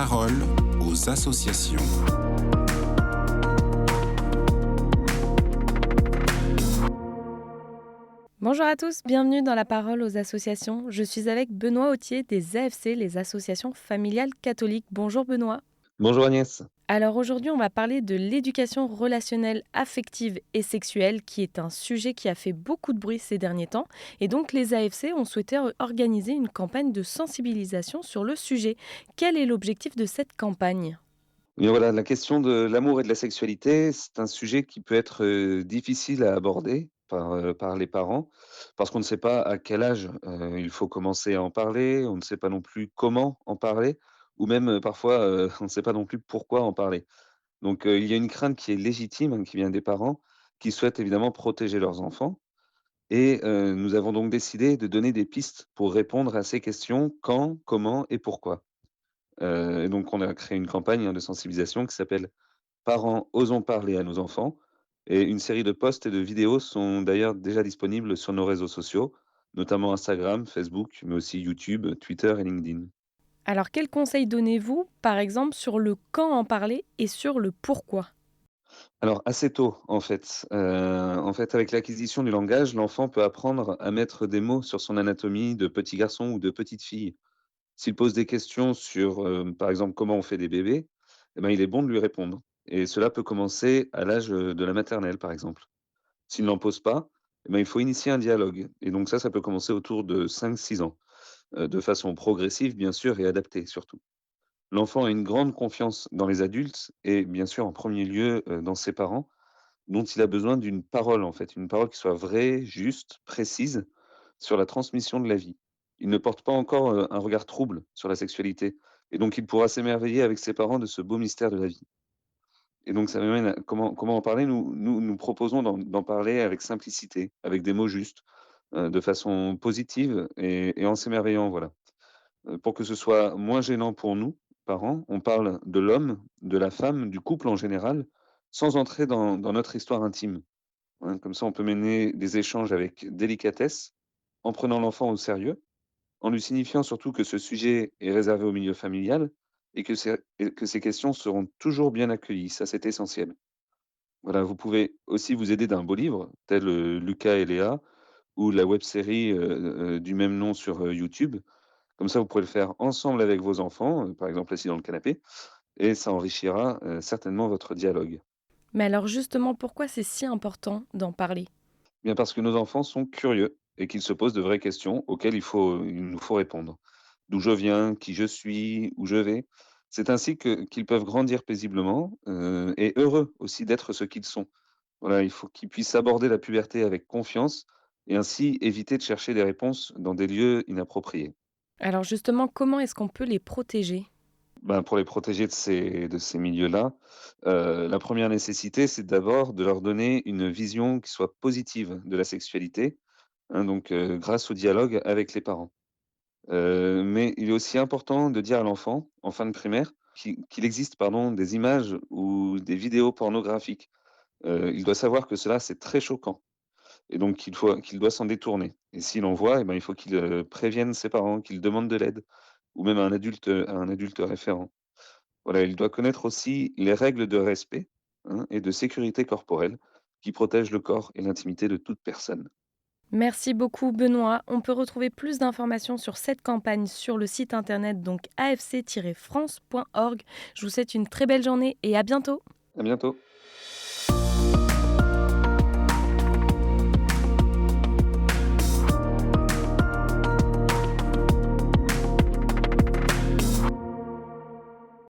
parole aux associations. Bonjour à tous, bienvenue dans la parole aux associations. Je suis avec Benoît Autier des AFC, les associations familiales catholiques. Bonjour Benoît. Bonjour Agnès. Alors aujourd'hui, on va parler de l'éducation relationnelle, affective et sexuelle, qui est un sujet qui a fait beaucoup de bruit ces derniers temps. Et donc les AFC ont souhaité organiser une campagne de sensibilisation sur le sujet. Quel est l'objectif de cette campagne ? Et voilà, la question de l'amour et de la sexualité, c'est un sujet qui peut être, difficile à aborder par les parents, parce qu'on ne sait pas à quel âge, il faut commencer à en parler, on ne sait pas non plus comment en parler ou même, parfois, on ne sait pas non plus pourquoi en parler. Donc, il y a une crainte qui est légitime, hein, qui vient des parents, qui souhaitent évidemment protéger leurs enfants et nous avons donc décidé de donner des pistes pour répondre à ces questions: quand, comment et pourquoi. Et donc on a créé une campagne, hein, de sensibilisation qui s'appelle «Parents, osons parler à nos enfants» et une série de posts et de vidéos sont d'ailleurs déjà disponibles sur nos réseaux sociaux, notamment Instagram, Facebook, mais aussi YouTube, Twitter et LinkedIn. Alors quels conseils donnez-vous, par exemple, sur le quand en parler et sur le pourquoi ? Alors assez tôt, en fait, avec l'acquisition du langage, l'enfant peut apprendre à mettre des mots sur son anatomie de petit garçon ou de petite fille. S'il pose des questions sur, par exemple, comment on fait des bébés, eh ben, il est bon de lui répondre et cela peut commencer à l'âge, de la maternelle, par exemple. S'il n'en pose pas, eh ben, il faut initier un dialogue et donc ça peut commencer autour de 5, 6 ans, de façon progressive, bien sûr, et adaptée, surtout. L'enfant a une grande confiance dans les adultes et bien sûr, en premier lieu, dans ses parents, dont il a besoin d'une parole, en fait, une parole qui soit vraie, juste, précise sur la transmission de la vie. Il ne porte pas encore, un regard trouble sur la sexualité et donc il pourra s'émerveiller avec ses parents de ce beau mystère de la vie et donc ça m'amène à comment en parler? Nous proposons d'en parler avec simplicité, avec des mots justes, de façon positive et en s'émerveillant, voilà. Pour que ce soit moins gênant pour nous, parents, on parle de l'homme, de la femme, du couple en général, sans entrer dans notre histoire intime. Hein, comme ça, on peut mener des échanges avec délicatesse, en prenant l'enfant au sérieux, en lui signifiant surtout que ce sujet est réservé au milieu familial et que ces questions seront toujours bien accueillies. Ça, c'est essentiel. Voilà, vous pouvez aussi vous aider d'un beau livre, tel Lucas et Léa, ou la web-série du même nom sur YouTube. Comme ça, vous pourrez le faire ensemble avec vos enfants, par exemple assis dans le canapé, et ça enrichira certainement votre dialogue. Mais alors justement, pourquoi c'est si important d'en parler ? Bien parce que nos enfants sont curieux et qu'ils se posent de vraies questions auxquelles il nous faut répondre. D'où je viens, qui je suis, où je vais. C'est ainsi qu'ils peuvent grandir paisiblement et heureux aussi d'être ce qu'ils sont. Voilà, il faut qu'ils puissent aborder la puberté avec confiance et ainsi éviter de chercher des réponses dans des lieux inappropriés. Alors justement, comment est-ce qu'on peut les protéger ? Ben, pour les protéger de ces milieux-là, la première nécessité, c'est d'abord de leur donner une vision qui soit positive de la sexualité, hein, donc grâce au dialogue avec les parents. Mais il est aussi important de dire à l'enfant, en fin de primaire, qu'il existe, pardon, des images ou des vidéos pornographiques. Il doit savoir que cela, c'est très choquant et donc qu'il doit s'en détourner et s'il en voit, eh ben, il faut qu'il, prévienne ses parents, qu'il demande de l'aide ou même à un adulte référent. Voilà, il doit connaître aussi les règles de respect, hein, et de sécurité corporelle qui protègent le corps et l'intimité de toute personne. Merci beaucoup Benoît. On peut retrouver plus d'informations sur cette campagne sur le site internet donc afc-france.org. Je vous souhaite une très belle journée et à bientôt. À bientôt.